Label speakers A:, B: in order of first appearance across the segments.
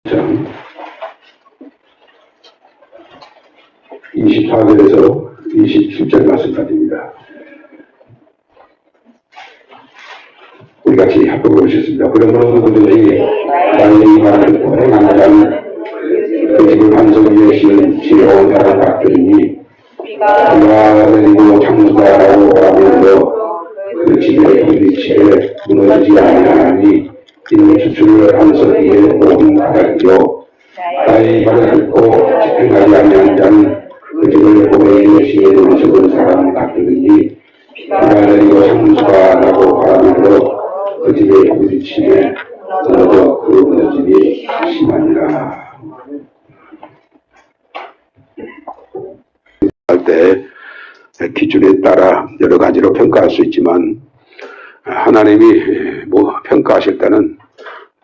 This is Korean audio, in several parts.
A: 장 24절에서 27절 말씀까지입니다. 우리 같이 합독해 보셨습니다. 그러므로 누구든지 나의 이 말을 듣고 행하는 자는 그 집을 반석 위에 씌운 지혜로운 자를 받들으니 비가 내리고 창수가 나고 바람이 불어 그 집에 부딪히게 무너지지 아니하니 이는 주추를 반석 위에 온 바닥이요 나의 말을 듣고 집행하지 아니한 자는 그 집을 고개 위에 씌운 죽은 사람 받들으니 비가 내리고 창수가 나고 바람이 불어 그 집에 부딪히게 무너져 그 무너짐이 심하니라. 할 때 기준에 따라 여러 가지로 평가할 수 있지만 하나님이 평가하실 때는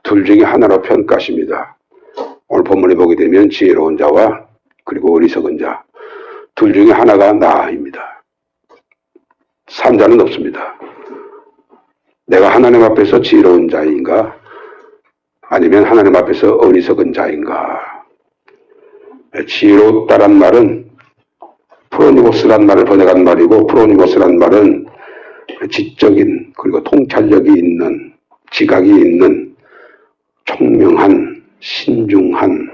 A: 둘 중에 하나로 평가하십니다. 오늘 본문에 보게 되면 지혜로운 자와 그리고 어리석은 자 둘 중에 하나가 나입니다. 삼자는 없습니다. 내가 하나님 앞에서 지혜로운 자인가 아니면 하나님 앞에서 어리석은 자인가. 지혜롭다란 말은 프로니모스란 말을 번역한 말이고, 프로니모스란 말은 지적인 그리고 통찰력이 있는, 지각이 있는, 총명한, 신중한,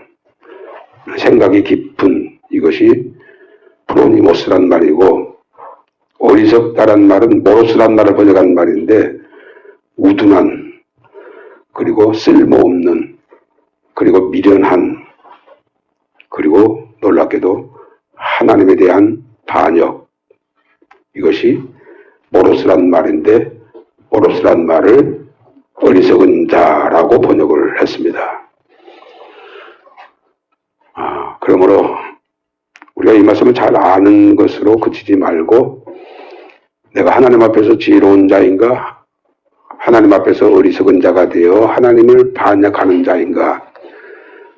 A: 생각이 깊은, 이것이 프로니모스란 말이고, 어리석다란 말은 모로스란 말을 번역한 말인데 우둔한, 그리고 쓸모없는, 그리고 미련한, 그리고 놀랍게도 하나님에 대한 반역, 이것이 모로스란 말인데 모로스란 말을 어리석은 자라고 번역을 했습니다. 그러므로 우리가 이 말씀을 잘 아는 것으로 그치지 말고 내가 하나님 앞에서 지혜로운 자인가 하나님 앞에서 어리석은 자가 되어 하나님을 반역하는 자인가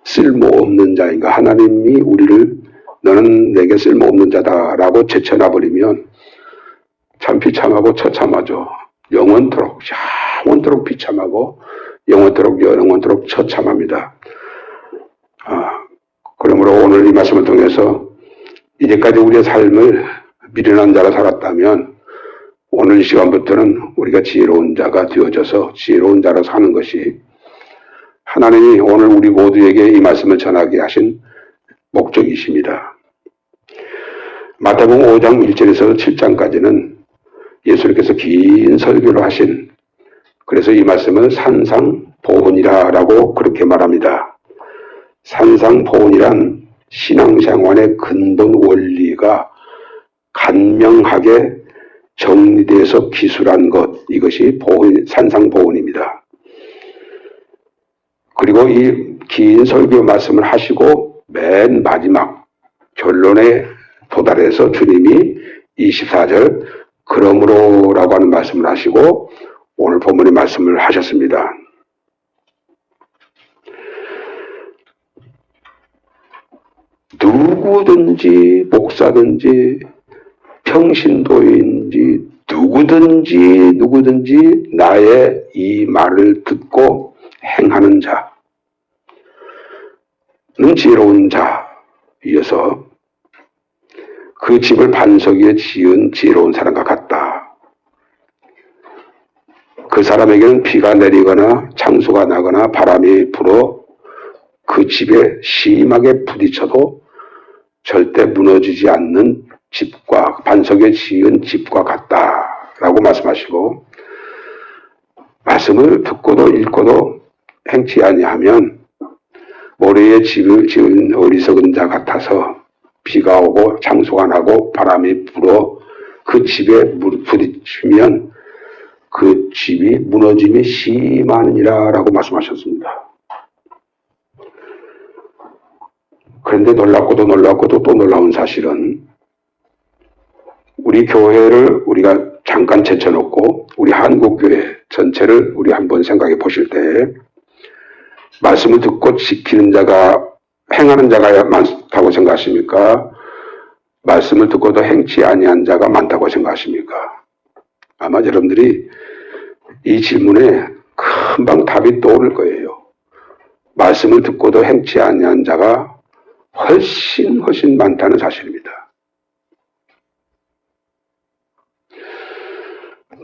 A: 쓸모없는 자인가 하나님이 우리를 너는 내게 쓸모없는 자다라고 제쳐놔버리면 참 비참하고 처참하죠. 영원토록 비참하고 영원토록 처참합니다. 그러므로 오늘 이 말씀을 통해서 이제까지 우리의 삶을 미련한 자로 살았다면 오늘 이 시간부터는 우리가 지혜로운 자가 되어져서 지혜로운 자로 사는 것이 하나님이 오늘 우리 모두에게 이 말씀을 전하게 하신 목적이십니다. 마태복음 5장 1절에서 7장까지는 예수님께서 긴 설교를 하신, 그래서 이 말씀을 산상보훈이라고 그렇게 말합니다. 산상보훈이란 신앙생활의 근본 원리가 간명하게 정리되어서 기술한 것, 이것이 산상보훈입니다. 그리고 이 긴 설교 말씀을 하시고 맨 마지막 결론에 도달해서 주님이 24절 그러므로라고 하는 말씀을 하시고 오늘 본문의 말씀을 하셨습니다. 누구든지 목사든지 평신도인지 누구든지 나의 이 말을 듣고 행하는 자는 지혜로운 자이어서 그 집을 반석 위에 지은 지혜로운 사람과 같다. 그 사람에게는 비가 내리거나 창수가 나거나 바람이 불어 그 집에 심하게 부딪혀도 절대 무너지지 않는 집과 반석 위에 지은 집과 같다라고 말씀하시고 말씀을 듣고도 읽고도 행치 아니하면 모래에 집을 지은 어리석은 자 같아서 비가 오고 창수가 나고 바람이 불어 그 집에 부딪히면 그 집이 무너짐이 심하니라 라고 말씀하셨습니다. 그런데 놀랍고도 또 놀라운 사실은 우리 교회를 우리가 잠깐 제쳐놓고 우리 한국교회 전체를 우리 한번 생각해 보실 때 말씀을 듣고 지키는 자가 행하는 자가 많다고 생각하십니까? 말씀을 듣고도 행치 아니한 자가 많다고 생각하십니까? 아마 여러분들이 이 질문에 금방 답이 떠오를 거예요. 말씀을 듣고도 행치 아니한 자가 훨씬 많다는 사실입니다.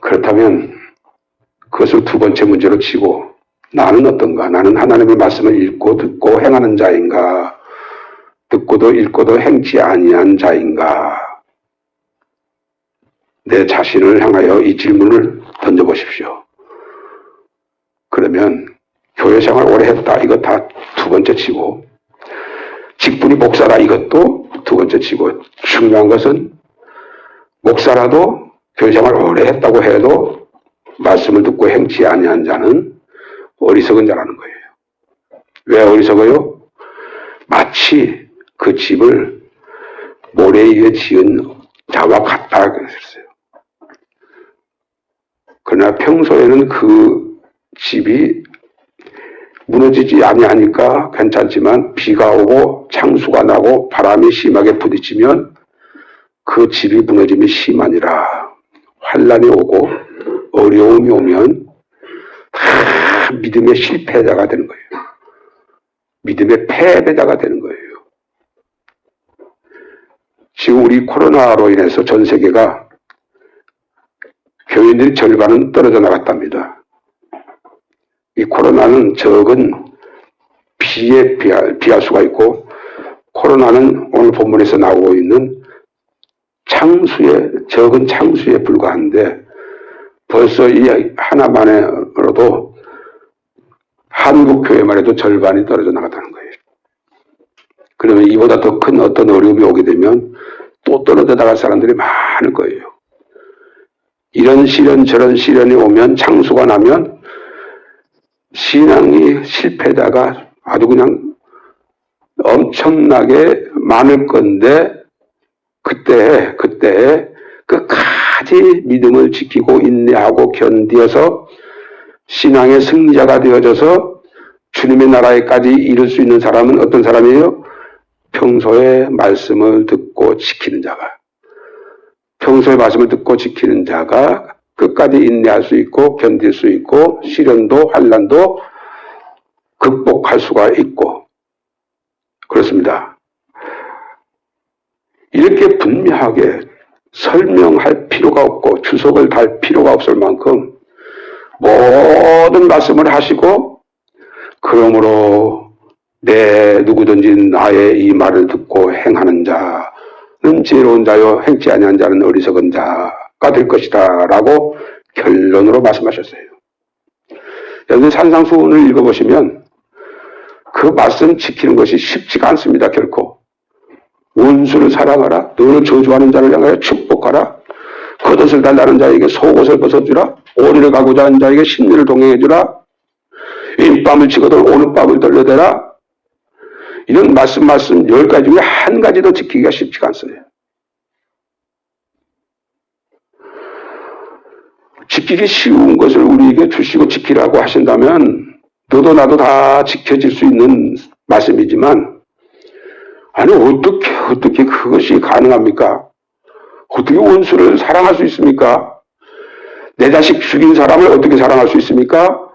A: 그렇다면 그것을 두 번째 문제로 치고 나는 어떤가? 나는 하나님의 말씀을 읽고 듣고 행하는 자인가? 듣고도 읽고도 행치 아니한 자인가? 내 자신을 향하여 이 질문을 던져보십시오. 그러면 교회 생활 오래 했다. 이거 다 두 번째 치고 직분이 목사라 이것도 두 번째 치고 중요한 것은 목사라도 교회 생활 오래 했다고 해도 말씀을 듣고 행치 아니한 자는 어리석은 자라는 거예요. 왜 어리석어요? 마치 그 집을 모래 위에 지은 자와 같다 그랬어요. 그러나 평소에는 그 집이 무너지지 아니하니까 괜찮지만 비가 오고 창수가 나고 바람이 심하게 부딪히면 그 집이 무너짐이 심하니라. 환란이 오고 어려움이 오면 다 믿음의 실패자가 되는 거예요. 믿음의 패배자가 되는 거예요. 지금 우리 코로나로 인해서 전 세계가 교인들의 절반은 떨어져 나갔답니다. 이 코로나는 적은 비에 비할 수가 있고 코로나는 오늘 본문에서 나오고 있는 적은 창수에 불과한데 벌써 이 하나만으로도 한국 교회만 해도 절반이 떨어져 나갔다는 거예요. 그러면 이보다 더 큰 어떤 어려움이 오게 되면 또 떨어져 나갈 사람들이 많을 거예요. 이런 시련 저런 시련이 오면 창수가 나면 신앙이 실패자가 아주 그냥 엄청나게 많을 건데 그때 끝까지 믿음을 지키고 인내하고 견디어서 신앙의 승리자가 되어져서 주님의 나라에까지 이룰 수 있는 사람은 어떤 사람이에요? 평소에 말씀을 듣고 지키는 자가. 평소에 말씀을 듣고 지키는 자가 끝까지 인내할 수 있고 견딜 수 있고 시련도 환난도 극복할 수가 있고 그렇습니다. 이렇게 분명하게 설명할 필요가 없고 주석을 달 필요가 없을 만큼 모든 말씀을 하시고 그러므로 내 누구든지 나의 이 말을 듣고 행하는 자는 지혜로운 자요 행치 아니한 자는 어리석은 자가 될 것이다 라고 결론으로 말씀하셨어요. 여러분 산상수훈을 읽어보시면 그 말씀 지키는 것이 쉽지가 않습니다. 결코. 원수를 사랑하라. 너를 저주하는 자를 향하여 축복하라. 겉옷을 달라는 자에게 속옷을 벗어주라. 오리를 가고자 하는 자에게 신리를 동행해주라. 인밤을 치거든 오는 밤을 돌려대라. 이런 말씀 10가지 중에 한 가지도 지키기가 쉽지가 않습니다. 지키기 쉬운 것을 우리에게 주시고 지키라고 하신다면 너도 나도 다 지켜질 수 있는 말씀이지만 아니 어떻게 그것이 가능합니까? 어떻게 원수를 사랑할 수 있습니까? 내 자식 죽인 사람을 어떻게 사랑할 수 있습니까?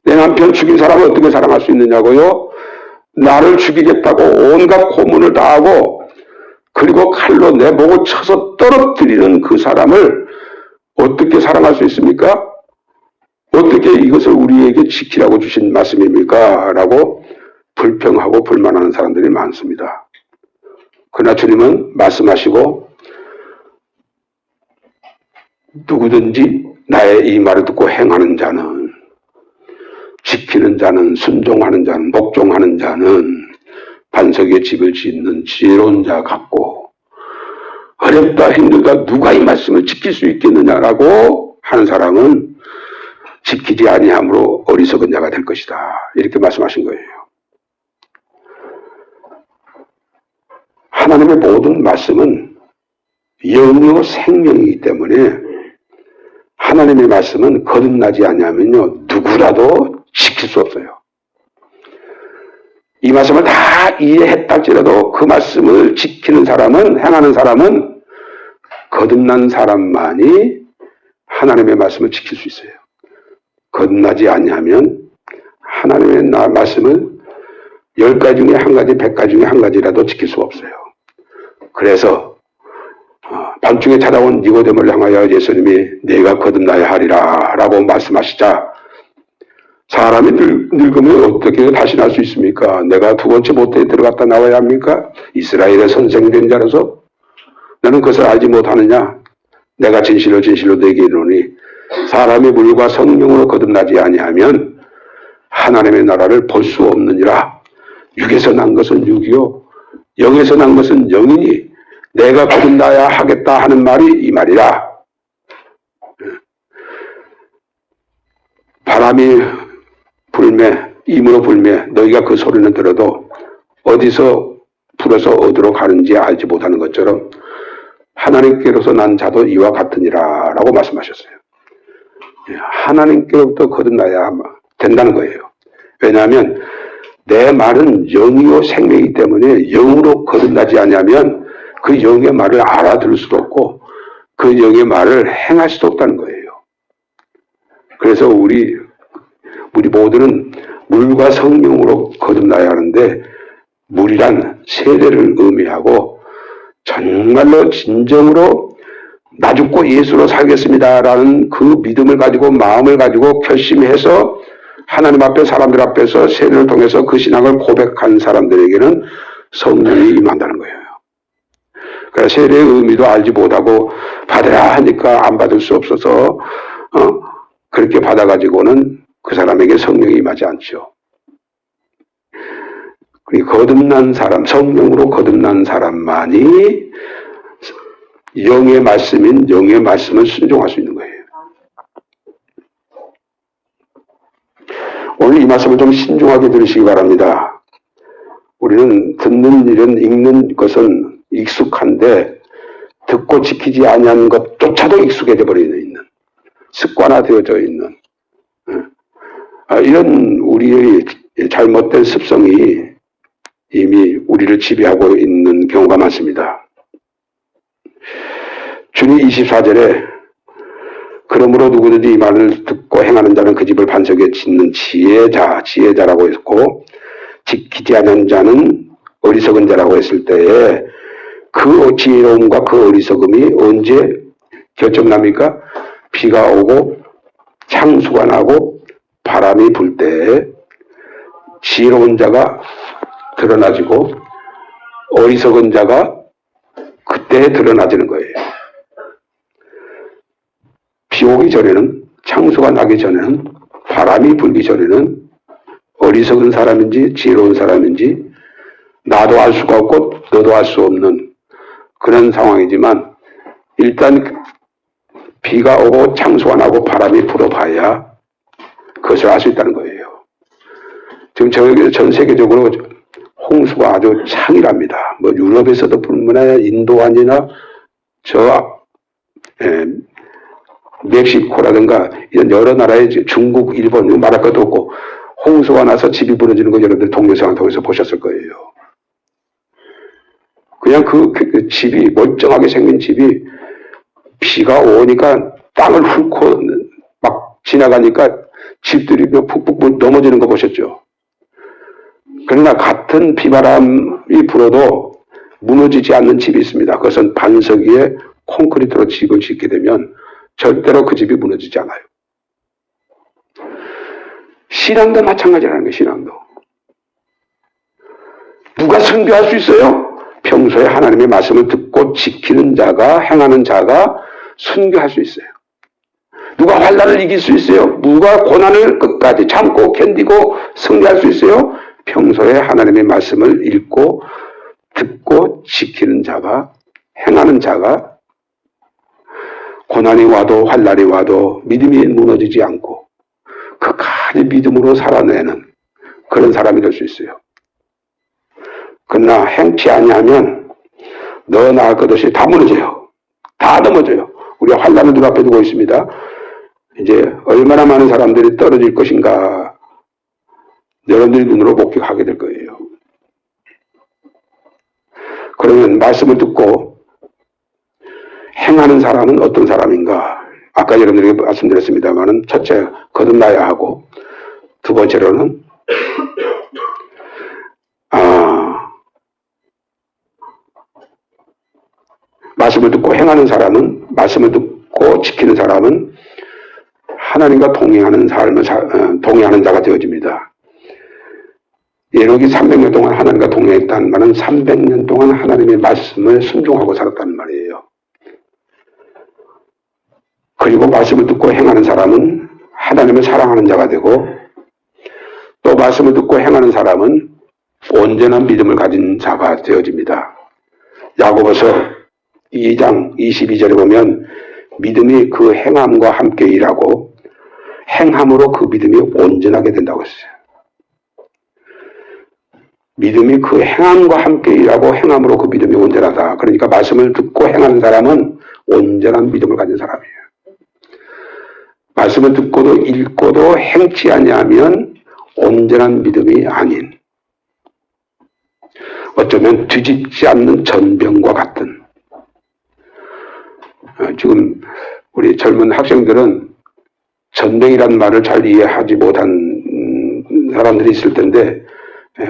A: 내 남편 죽인 사람을 어떻게 사랑할 수 있느냐고요? 나를 죽이겠다고 온갖 고문을 다하고 그리고 칼로 내 목을 쳐서 떨어뜨리는 그 사람을 어떻게 사랑할 수 있습니까? 어떻게 이것을 우리에게 지키라고 주신 말씀입니까? 라고 불평하고 불만하는 사람들이 많습니다. 그러나 주님은 말씀하시고 누구든지 나의 이 말을 듣고 행하는 자는 지키는 자는 순종하는 자는 복종하는 자는 반석 위에 집을 짓는 지혜로운 자 같고 어렵다 힘들다 누가 이 말씀을 지킬 수 있겠느냐라고 하는 사람은 지키지 아니함으로 어리석은 자가 될 것이다. 이렇게 말씀하신 거예요. 하나님의 모든 말씀은 영이요 생명이기 때문에 하나님의 말씀은 거듭나지 아니하면요 누구라도 지킬 수 없어요. 이 말씀을 다 이해했다 할지라도 그 말씀을 지키는 사람은 행하는 사람은 거듭난 사람만이 하나님의 말씀을 지킬 수 있어요. 거듭나지 아니하면 하나님의 말씀을 10가지 중에 한 가지, 100가지 중에 한 가지라도 지킬 수가 없어요. 그래서 밤중에 찾아온 니고데모를 향하여 예수님이 네가 거듭나야 하리라 라고 말씀하시자 사람이 늙으면 어떻게 다시 날 수 있습니까? 내가 두 번째 모태에 들어갔다 나와야 합니까? 이스라엘의 선생된 자로서 너는 그것을 알지 못하느냐? 내가 진실로 진실로 너에게 이르노니 사람이 물과 성령으로 거듭나지 아니하면 하나님의 나라를 볼 수 없느니라. 육에서 난 것은 육이요 영에서 난 것은 영이니 내가 거듭나야 하겠다 하는 말이 이 말이라. 바람이 불매 임으로 불매 너희가 그 소리는 들어도 어디서 불어서 어디로 가는지 알지 못하는 것처럼 하나님께로서 난 자도 이와 같으니라 라고 말씀하셨어요. 하나님께로부터 거듭나야 된다는 거예요. 왜냐하면 내 말은 영이요 생명이기 때문에 영으로 거듭나지 않으면 그 영의 말을 알아들을 수도 없고 그 영의 말을 행할 수도 없다는 거예요. 그래서 우리 모두는 물과 성령으로 거듭나야 하는데 물이란 세례를 의미하고 정말로 진정으로 나 죽고 예수로 살겠습니다라는 그 믿음을 가지고 마음을 가지고 결심해서 하나님 앞에 사람들 앞에서 세례를 통해서 그 신앙을 고백한 사람들에게는 성령이 임한다는 거예요. 그러니까 세례의 의미도 알지 못하고 받으라 하니까 안 받을 수 없어서 그렇게 받아가지고는 그 사람에게 성령이 임하지 않죠. 거듭난 사람, 성령으로 거듭난 사람만이 영의 말씀인 영의 말씀을 순종할 수 있는 거예요. 오늘 이 말씀을 좀 신중하게 들으시기 바랍니다. 우리는 듣는 일은 읽는 것은 익숙한데 듣고 지키지 아니하는 것조차도 익숙해져 버리는 있는 습관화되어져 있는 이런 우리의 잘못된 습성이 이미 우리를 지배하고 있는 경우가 많습니다. 주님 24절에 그러므로 누구든지 이 말을 듣고 행하는 자는 그 집을 반석에 짓는 지혜자라고 했고 지키지 않은 자는 어리석은 자라고 했을 때에 그 지혜로움과 그 어리석음이 언제 결정납니까? 비가 오고 창수가 나고 바람이 불 때 지혜로운 자가 드러나지고 어리석은 자가 그때 드러나지는 거예요. 비 오기 전에는 창수가 나기 전에는 바람이 불기 전에는 어리석은 사람인지 지혜로운 사람인지 나도 알 수가 없고 너도 알 수 없는 그런 상황이지만 일단 비가 오고 창수가 나고 바람이 불어봐야 그것을 알 수 있다는 거예요. 지금 전 세계적으로 홍수가 아주 창이랍니다. 뭐 유럽에서도 뿐만 아니라 인도 아니나 멕시코라든가 이런 여러 나라의 중국, 일본 말할 것도 없고 홍수가 나서 집이 무너지는 거 여러분들 동영상을 통해서 보셨을 거예요. 그냥 그 집이 멀쩡하게 생긴 집이 비가 오니까 땅을 훑고 막 지나가니까 집들이 푹푹 넘어지는 거 보셨죠? 그러나 같은 비바람이 불어도 무너지지 않는 집이 있습니다. 그것은 반석 위에 콘크리트로 집을 짓게 되면 절대로 그 집이 무너지지 않아요. 신앙도 마찬가지라는 거예요. 신앙도. 누가 선교할 수 있어요? 평소에 하나님의 말씀을 듣고 지키는 자가 행하는 자가 선교할 수 있어요. 누가 환난을 이길 수 있어요? 누가 고난을 끝까지 참고 견디고 승리할 수 있어요? 평소에 하나님의 말씀을 읽고 듣고 지키는 자가 행하는 자가 고난이 와도 환난이 와도 믿음이 무너지지 않고 끝까지 믿음으로 살아내는 그런 사람이 될 수 있어요. 그러나 행치 아니하면 너 나을 것 없이 다 무너져요. 다 넘어져요. 우리가 환난을 눈앞에 두고 있습니다. 이제 얼마나 많은 사람들이 떨어질 것인가 여러분들이 눈으로 목격하게 될 거예요. 그러면 말씀을 듣고 행하는 사람은 어떤 사람인가? 아까 여러분들에게 말씀드렸습니다만은 첫째 거듭나야 하고 두 번째로는 말씀을 듣고 행하는 사람은, 말씀을 듣고 지키는 사람은 하나님과 동행하는 삶을 동행하는 자가 되어집니다. 에녹이 300년 동안 하나님과 동행했다는 말은 300년 동안 하나님의 말씀을 순종하고 살았다는 말이에요. 그리고 말씀을 듣고 행하는 사람은 하나님을 사랑하는 자가 되고, 또 말씀을 듣고 행하는 사람은 온전한 믿음을 가진 자가 되어집니다. 야고보서 2장 22절에 보면 믿음이 그 행함과 함께 일하고 행함으로 그 믿음이 온전하게 된다고 했어요. 믿음이 그 행함과 함께 일하고 행함으로 그 믿음이 온전하다. 그러니까 말씀을 듣고 행하는 사람은 온전한 믿음을 가진 사람이에요. 말씀을 듣고도 읽고도 행치 아니하면 온전한 믿음이 아닌, 어쩌면 뒤집지 않는 전병과 같은, 지금 우리 젊은 학생들은 전병이란 말을 잘 이해하지 못한 사람들이 있을 텐데,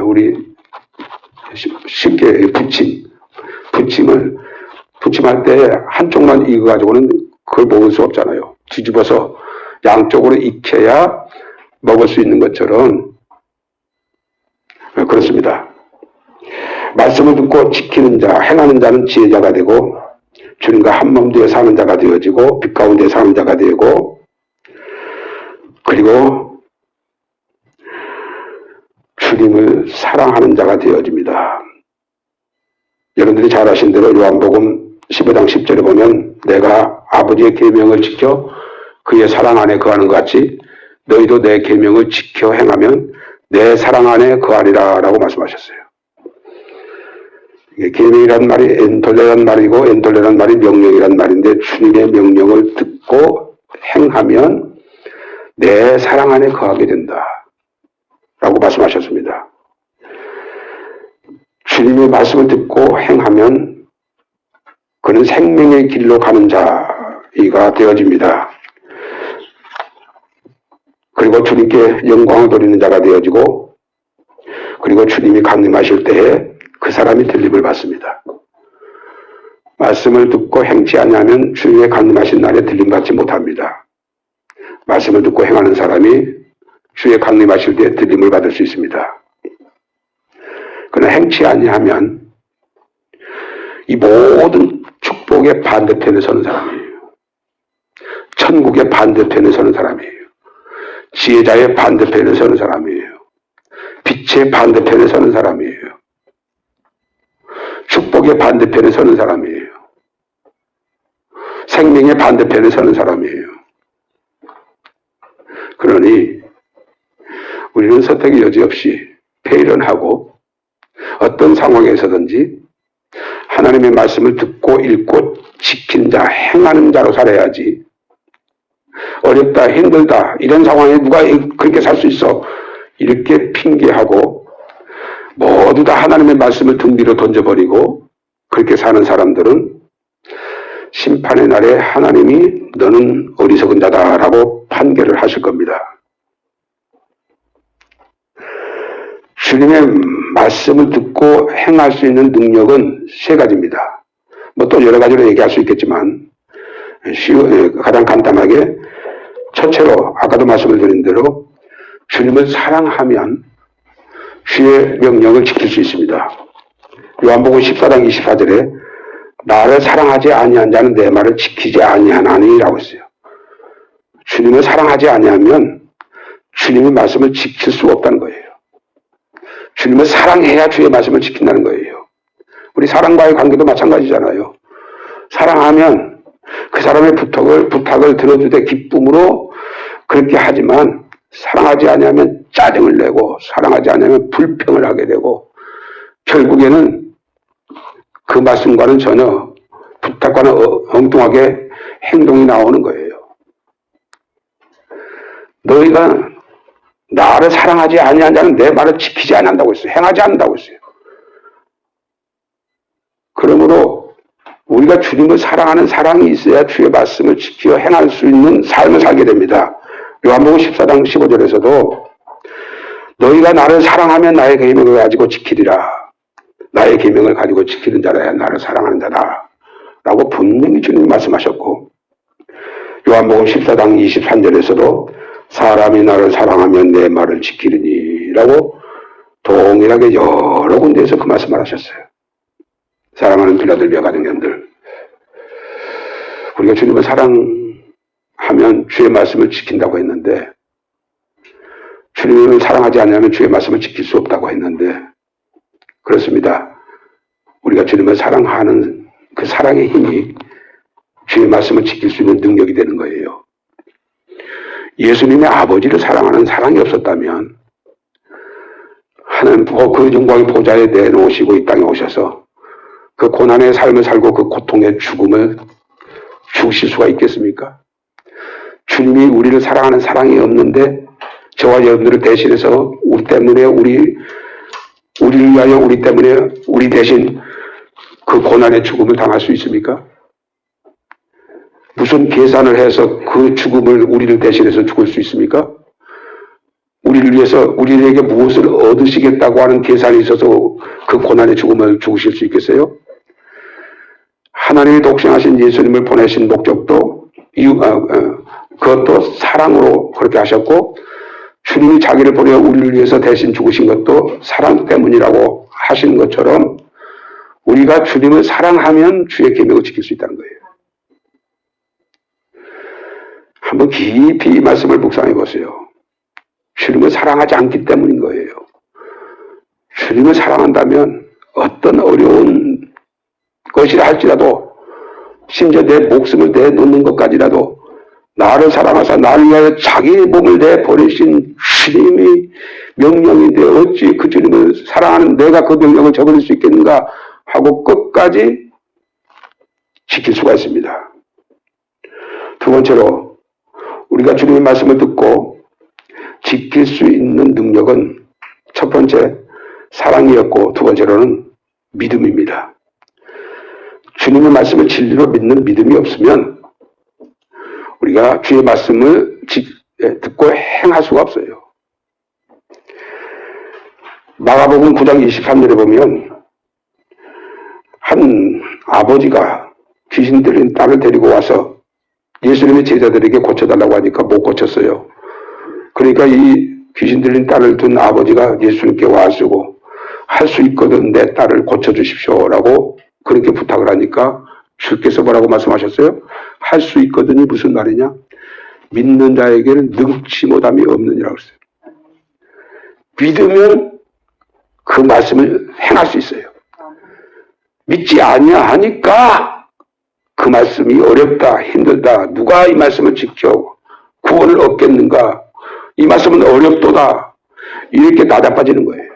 A: 우리 쉽게 부침할 때 한쪽만 익어가지고는 그걸 먹을 수 없잖아요. 뒤집어서 양쪽으로 익혀야 먹을 수 있는 것처럼 그렇습니다. 말씀을 듣고 지키는 자, 행하는 자는 지혜자가 되고 주님과 한몸 되어 사는 자가 되어지고 빛 가운데 사는 자가 되고, 그리고 주님을 사랑하는 자가 되어집니다. 여러분들이 잘 아신 대로 요한복음 15장 10절에 보면 내가 아버지의 계명을 지켜 그의 사랑 안에 거하는 것 같이 너희도 내 계명을 지켜 행하면 내 사랑 안에 거하리라 라고 말씀하셨어요. 계명이란 말이 엔톨레란 말이고 엔톨레란 말이 명령이란 말인데, 주님의 명령을 듣고 행하면 내 사랑 안에 거하게 된다 라고 말씀하셨습니다. 주님의 말씀을 듣고 행하면 그는 생명의 길로 가는 자가 되어집니다. 그리고 주님께 영광을 돌리는 자가 되어지고, 그리고 주님이 강림하실 때에 그 사람이 들림을 받습니다. 말씀을 듣고 행치 아니하면 주님의 강림하신 날에 들림받지 못합니다. 말씀을 듣고 행하는 사람이 주의 강림하실 때 들림을 받을 수 있습니다. 그러나 행치 아니하면 이 모든 축복의 반대편에 서는 사람이에요. 천국의 반대편에 서는 사람이에요. 지혜자의 반대편에 서는 사람이에요. 빛의 반대편에 서는 사람이에요. 축복의 반대편에 서는 사람이에요. 생명의 반대편에 서는 사람이에요. 그러니 우리는 선택의 여지 없이 회의론하고 어떤 상황에서든지 하나님의 말씀을 듣고 읽고 지킨 자, 행하는 자로 살아야지, 어렵다, 힘들다, 이런 상황에 누가 그렇게 살 수 있어, 이렇게 핑계하고 모두 다 하나님의 말씀을 등 뒤로 던져버리고 그렇게 사는 사람들은 심판의 날에 하나님이 너는 어리석은 자다라고 판결을 하실 겁니다. 주님의 말씀을 듣고 행할 수 있는 능력은 세 가지입니다. 뭐 또 여러 가지로 얘기할 수 있겠지만 가장 간단하게, 첫째로 아까도 말씀을 드린 대로 주님을 사랑하면 주의 명령을 지킬 수 있습니다. 요한복음 14장 24절에 나를 사랑하지 아니한 자는 내 말을 지키지 아니하나니라고 했어요. 주님을 사랑하지 아니하면 주님의 말씀을 지킬 수 없다는 거예요. 주님을 사랑해야 주의 말씀을 지킨다는 거예요. 우리 사람과의 관계도 마찬가지잖아요. 사랑하면 그 사람의 부탁을 들어주되 기쁨으로 그렇게 하지만, 사랑하지 않으면 짜증을 내고 사랑하지 않으면 불평을 하게 되고 결국에는 그 말씀과는 전혀, 부탁과는 엉뚱하게 행동이 나오는 거예요. 너희가 나를 사랑하지 아니한 자는 내 말을 지키지 않는다고 했어요. 행하지 않는다고 했어요. 그러므로 우리가 주님을 사랑하는 사랑이 있어야 주의 말씀을 지키어 행할 수 있는 삶을 살게 됩니다. 요한복음 14장 15절에서도 너희가 나를 사랑하면 나의 계명을 가지고 지키리라. 나의 계명을 가지고 지키는 자라야 나를 사랑하는 자다 라고 분명히 주님이 말씀하셨고, 요한복음 14장 23절에서도 사람이 나를 사랑하면 내 말을 지키리니 라고 동일하게 여러 군데에서 그 말씀을 하셨어요. 사랑하는 빌라델비아 가정님들, 우리가 주님을 사랑하면 주의 말씀을 지킨다고 했는데, 주님을 사랑하지 않으면 주의 말씀을 지킬 수 없다고 했는데, 그렇습니다. 우리가 주님을 사랑하는 그 사랑의 힘이 주의 말씀을 지킬 수 있는 능력이 되는 거예요. 예수님의 아버지를 사랑하는 사랑이 없었다면 하나님 그 영광의 보좌에 내놓으시고 이 땅에 오셔서 그 고난의 삶을 살고 그 고통의 죽음을 죽으실 수가 있겠습니까? 주님이 우리를 사랑하는 사랑이 없는데 저와 여러분들을 대신해서 우리 때문에 우리를 위하여 우리 때문에 우리 대신 그 고난의 죽음을 당할 수 있습니까? 무슨 계산을 해서 그 죽음을 우리를 대신해서 죽을 수 있습니까? 우리를 위해서 우리에게 무엇을 얻으시겠다고 하는 계산이 있어서 그 고난의 죽음을 죽으실 수 있겠어요? 하나님이 독생하신 예수님을 보내신 목적도 그것도 사랑으로 그렇게 하셨고, 주님이 자기를 보내 우리를 위해서 대신 죽으신 것도 사랑 때문이라고 하신 것처럼 우리가 주님을 사랑하면 주의 계명을 지킬 수 있다는 거예요. 한번 깊이 이 말씀을 묵상해 보세요. 주님을 사랑하지 않기 때문인 거예요. 주님을 사랑한다면 어떤 어려운 것이라 할지라도, 심지어 내 목숨을 내놓는 것까지라도 나를 사랑하사 나를 위하여 자기의 몸을 내버리신 주님이 명령인데 어찌 그 주님을 사랑하는 내가 그 명령을 저버릴 수 있겠는가 하고 끝까지 지킬 수가 있습니다. 두 번째로, 우리가 주님의 말씀을 듣고 지킬 수 있는 능력은 첫 번째 사랑이었고, 두 번째로는 믿음입니다. 주님의 말씀을 진리로 믿는 믿음이 없으면 우리가 주의 말씀을 듣고 행할 수가 없어요. 마가복음 9장 23절에 보면 한 아버지가 귀신 들린 딸을 데리고 와서 예수님의 제자들에게 고쳐달라고 하니까 못 고쳤어요. 그러니까 이 귀신 들린 딸을 둔 아버지가 예수님께 와주고 할 수 있거든 내 딸을 고쳐주십시오 라고 그렇게 부탁을 하니까 주께서 뭐라고 말씀하셨어요? 할 수 있거든이 무슨 말이냐? 믿는 자에게는 능치 못함이 없느니라고 했어요. 믿으면 그 말씀을 행할 수 있어요. 믿지 아니하니까 그 말씀이 어렵다, 힘들다, 누가 이 말씀을 지켜 구원을 얻겠는가, 이 말씀은 어렵도다, 이렇게 나자빠지는 거예요.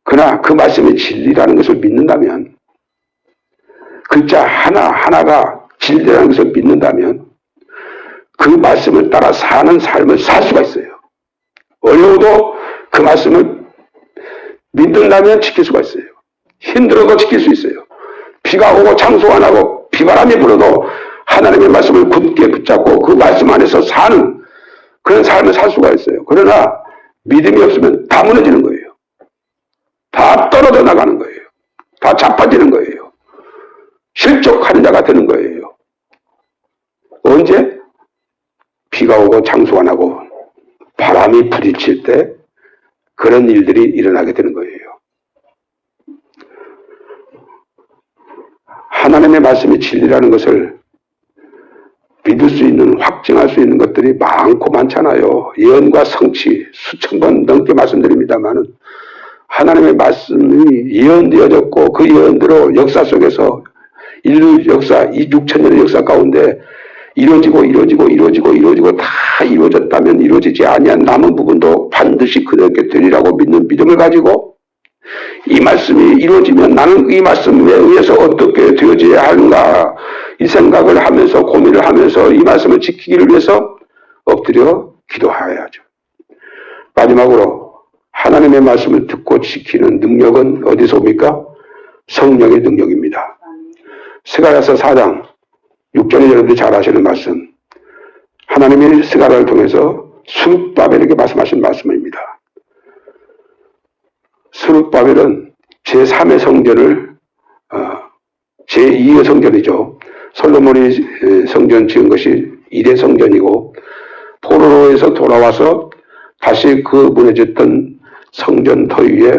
A: 그러나 그 말씀이 진리라는 것을 믿는다면, 글자 하나하나가 진리라는 것을 믿는다면 그 말씀을 따라 사는 삶을 살 수가 있어요. 어려워도 그 말씀을 믿는다면 지킬 수가 있어요. 힘들어도 지킬 수 있어요. 비가 오고 장소가 나고 비바람이 불어도 하나님의 말씀을 굳게 붙잡고 그 말씀 안에서 사는 그런 삶을 살 수가 있어요. 그러나 믿음이 없으면 다 무너지는 거예요. 다 떨어져 나가는 거예요. 다 자빠지는 거예요. 실족하는 자가 되는 거예요. 언제? 비가 오고 장수가 나고 바람이 부딪힐 때 그런 일들이 일어나게 되는 거예요. 하나님의 말씀이 진리라는 것을 믿을 수 있는, 확증할 수 있는 것들이 많고 많잖아요. 예언과 성취 수천 번 넘게 말씀드립니다만은 하나님의 말씀이 예언되어졌고 그 예언대로 역사 속에서 인류 역사, 이 6천년의 역사 가운데 이루어지고 다 이루어졌다면 이루어지지 아니한 남은 부분도 반드시 그렇게 되리라고 믿는 믿음을 가지고 이 말씀이 이루어지면 나는 이 말씀에 의해서 어떻게 되어져야 하는가 이 생각을 하면서 고민을 하면서 이 말씀을 지키기를 위해서 엎드려 기도해야죠. 마지막으로 하나님의 말씀을 듣고 지키는 능력은 어디서 옵니까? 성령의 능력입니다. 스가랴서 4장 6절에 여러분들이 잘 아시는 말씀, 하나님이 스가랴를 통해서 스룹바벨에게 말씀하신 말씀입니다. 스룹바벨은 제3의 성전을 제2의 성전이죠. 솔로몬이 성전 지은 것이 2대 성전이고 포로로에서 돌아와서 다시 그 무너졌던 성전 터 위에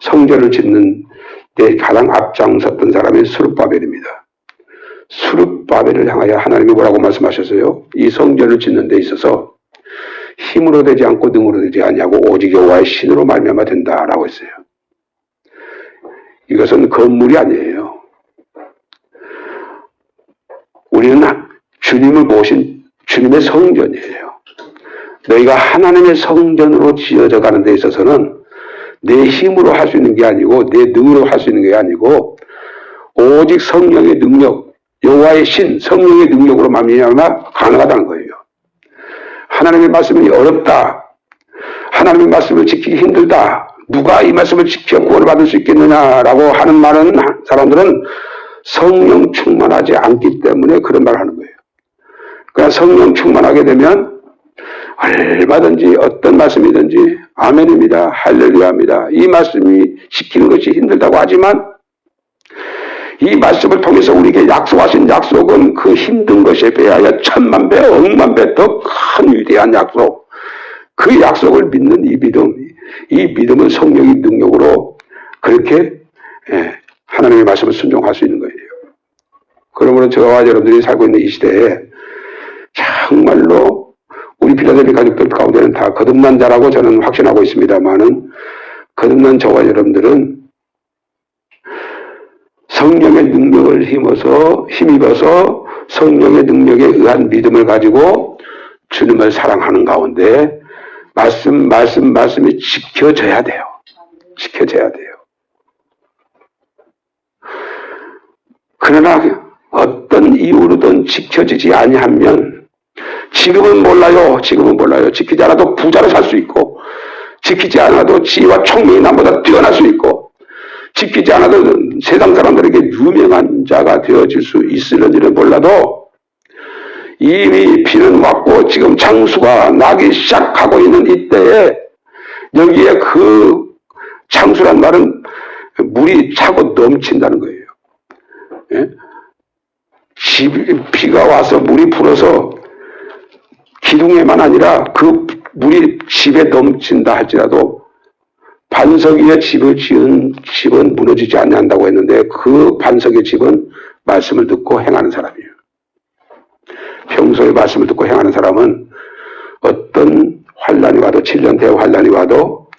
A: 성전을 짓는 데 가장 앞장섰던 사람이 스룹바벨입니다. 스룹바벨을 향하여 하나님이 뭐라고 말씀하셨어요? 이 성전을 짓는 데 있어서 힘으로 되지 않고 능으로 되지 아니하고 오직 여호와의 신으로 말미암아 된다라고 했어요. 이것은 건물이 아니에요. 우리는 주님을 모신 주님의 성전이에요. 너희가 하나님의 성전으로 지어져 가는 데 있어서는 내 힘으로 할 수 있는 게 아니고 내 능으로 할 수 있는 게 아니고 오직 성령의 능력, 여호와의 신, 성령의 능력으로 말미암아 가능하다는 거예요. 하나님의 말씀이 어렵다. 하나님의 말씀을 지키기 힘들다. 누가 이 말씀을 지켜 구원을 받을 수 있겠느냐라고 하는 말은 사람들은 성령 충만하지 않기 때문에 그런 말을 하는 거예요. 그러나 성령 충만하게 되면 얼마든지 어떤 말씀이든지 아멘입니다. 할렐루야입니다. 이 말씀이 지키는 것이 힘들다고 하지만 이 말씀을 통해서 우리에게 약속하신 약속은 그 힘든 것에 비하여 1000만 배, 억만 배 더 큰 위대한 약속. 그 약속을 믿는 이 믿음은 성령의 능력으로 그렇게 하나님의 말씀을 순종할 수 있는 거예요. 그러므로 저와 여러분들이 살고 있는 이 시대에 정말로 우리 필라델피 가족들 가운데는 다 거듭난 자라고 저는 확신하고 있습니다만은 거듭난 저와 여러분들은 성령의 능력을 힘입어서 성령의 능력에 의한 믿음을 가지고 주님을 사랑하는 가운데 말씀이 지켜져야 돼요. 지켜져야 돼요. 그러나 어떤 이유로든 지켜지지 아니하면 지금은 몰라요. 지키지 않아도 부자로 살 수 있고 지키지 않아도 지혜와 총명이 남보다 뛰어날 수 있고 지키지 않아도 세상 사람들에게 유명한 자가 되어질 수 있을는지는 몰라도 이미 비는 왔고 지금 창수가 나기 시작하고 있는 이때에 여기에 그 창수란 말은 물이 차고 넘친다는 거예요. 예? 비가 와서 물이 불어서 기둥에만 아니라 그 물이 집에 넘친다 할지라도 반석 위에 집을 지은 집은 무너지지 않는다고 했는데 그 반석의 집은 말씀을 듣고 행하는 사람이에요. 평소에 말씀을 듣고 행하는 사람은 어떤 환난이 와도 7년 대환난이 와도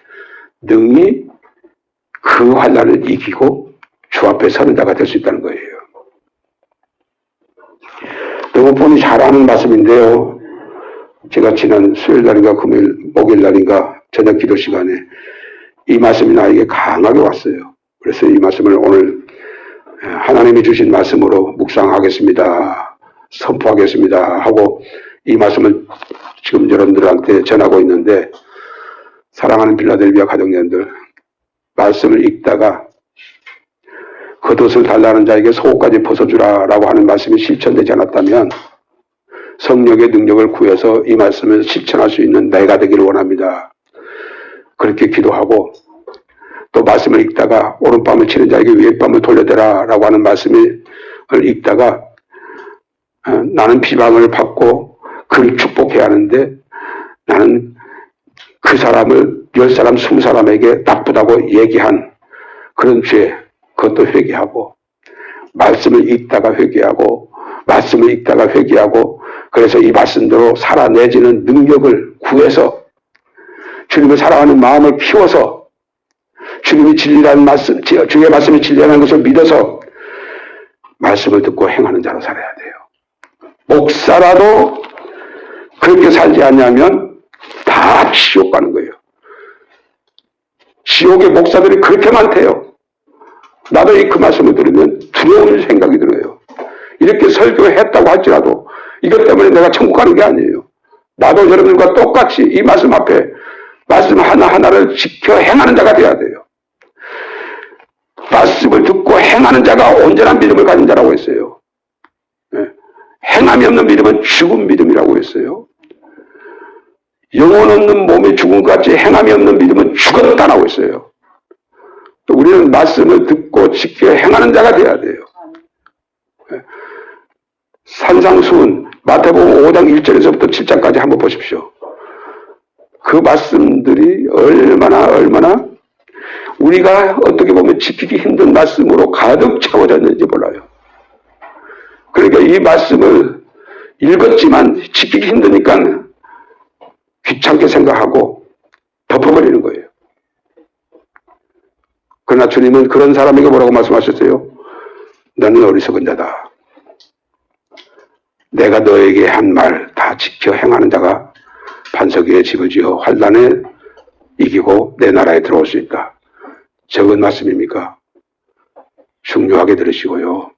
A: 능히 그 환난을 이기고 주 앞에 서는 자가 될 수 있다는 거예요. 너무 본이 잘 아는 말씀인데요. 제가 지난 수요일 날인가 금요일 목요일 날인가 저녁 기도 시간에 이 말씀이 나에게 강하게 왔어요. 그래서 이 말씀을 오늘 하나님이 주신 말씀으로 묵상하겠습니다. 선포하겠습니다. 하고 이 말씀을 지금 여러분들한테 전하고 있는데 사랑하는 필라델피아 가정연들 말씀을 읽다가 겉옷을 달라는 자에게 속옷까지 벗어주라 라고 하는 말씀이 실천되지 않았다면 성령의 능력을 구해서 이 말씀을 실천할 수 있는 내가 되기를 원합니다. 그렇게 기도하고 또 말씀을 읽다가 오른밤을 치는 자에게 왼밤을 돌려대라 라고 하는 말씀을 읽다가 나는 비방을 받고 그를 축복해야 하는데 나는 그 사람을 10사람 20사람에게 나쁘다고 얘기한 그런 죄 그것도 회개하고 말씀을 읽다가 회개하고 말씀을 읽다가 회개하고 그래서 이 말씀대로 살아내지는 능력을 구해서 주님을 사랑하는 마음을 키워서 주님이 진리라는 말씀, 주의 말씀이 진리라는 것을 믿어서 말씀을 듣고 행하는 자로 살아야 돼요. 목사라도 그렇게 살지 않냐면 다 지옥 가는 거예요. 지옥의 목사들이 그렇게 많대요. 나도 그 말씀을 들으면 두려운 생각이 들어요. 이렇게 설교했다고 할지라도 이것 때문에 내가 천국 가는 게 아니에요. 나도 여러분들과 똑같이 이 말씀 앞에 말씀 하나하나를 지켜 행하는 자가 돼야 돼요. 말씀을 듣고 행하는 자가 온전한 믿음을 가진 자라고 했어요. 행함이 없는 믿음은 죽은 믿음이라고 했어요. 영혼 없는 몸이 죽은 것 같이 행함이 없는 믿음은 죽었다라고 했어요. 우리는 말씀을 듣고 지켜 행하는 자가 돼야 돼요. 환상수훈 마태복음 5장 1절에서부터 7장까지 한번 보십시오. 그 말씀들이 얼마나 우리가 어떻게 보면 지키기 힘든 말씀으로 가득 채워졌는지 몰라요. 그러니까 이 말씀을 읽었지만 지키기 힘드니까 귀찮게 생각하고 덮어버리는 거예요. 그러나 주님은 그런 사람에게 뭐라고 말씀하셨어요? 너는 어리석은 자다. 내가 너에게 한 말 다 지켜 행하는 자가 반석 위에 집을 지어 환난에 이기고 내 나라에 들어올 수 있다. 적은 말씀입니까? 중요하게 들으시고요.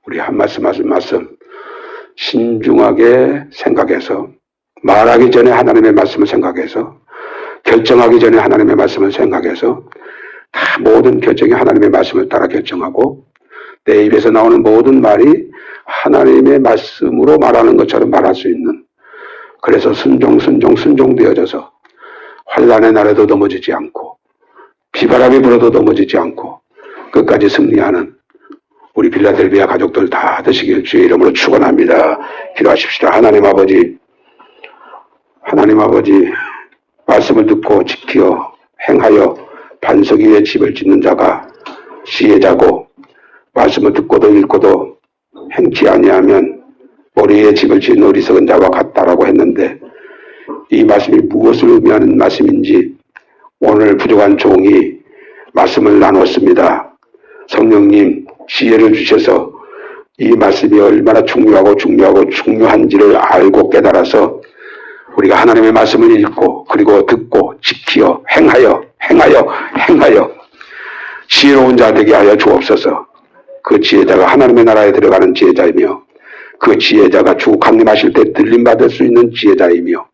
A: 우리 한 말씀 신중하게 생각해서 말하기 전에 하나님의 말씀을 생각해서 결정하기 전에 하나님의 말씀을 생각해서 다 모든 결정이 하나님의 말씀을 따라 결정하고 내 입에서 나오는 모든 말이 하나님의 말씀으로 말하는 것처럼 말할 수 있는, 그래서 순종되어져서 환난의 날에도 넘어지지 않고 비바람이 불어도 넘어지지 않고 끝까지 승리하는 우리 빌라델비아 가족들 다 되시길 주의 이름으로 축원합니다. 기도하십시다. 하나님 아버지 말씀을 듣고 지켜 행하여 반석 위에 집을 짓는 자가 지혜자고, 말씀을 듣고도 읽고도 행치 아니하면 머리에 집을 지은 어리석은 자와 같다라고 했는데, 이 말씀이 무엇을 의미하는 말씀인지 오늘 부족한 종이 말씀을 나눴습니다. 성령님 지혜를 주셔서 이 말씀이 얼마나 중요한지를 알고 깨달아서 우리가 하나님의 말씀을 읽고 그리고 듣고 지키어 행하여 지혜로운 자 되게 하여 주옵소서. 그 지혜자가 하나님의 나라에 들어가는 지혜자이며, 그 지혜자가 주 강림하실 때 들림받을 수 있는 지혜자이며,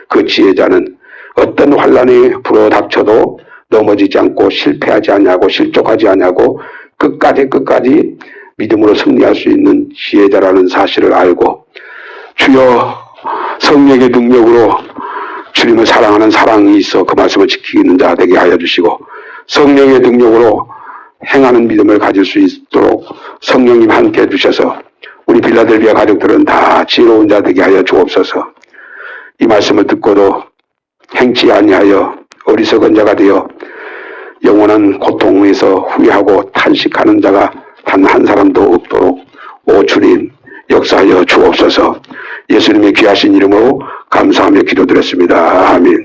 A: 그 지혜자는 어떤 환난이 불어닥쳐도 넘어지지 않고 실패하지 않냐고 실족하지 않냐고 끝까지 믿음으로 승리할 수 있는 지혜자라는 사실을 알고, 주여 성령의 능력으로 주님을 사랑하는 사랑이 있어 그 말씀을 지키는 자 되게 하여 주시고, 성령의 능력으로 행하는 믿음을 가질 수 있도록 성령님 함께 해주셔서 우리 빌라델비아 가족들은 다 지혜로운 자 되게 하여 주옵소서. 이 말씀을 듣고도 행치 아니하여 어리석은 자가 되어 영원한 고통에서 후회하고 탄식하는 자가 단 한 사람도 없도록 오 주님 역사하여 주옵소서. 예수님의 귀하신 이름으로 감사하며 기도드렸습니다. 아멘.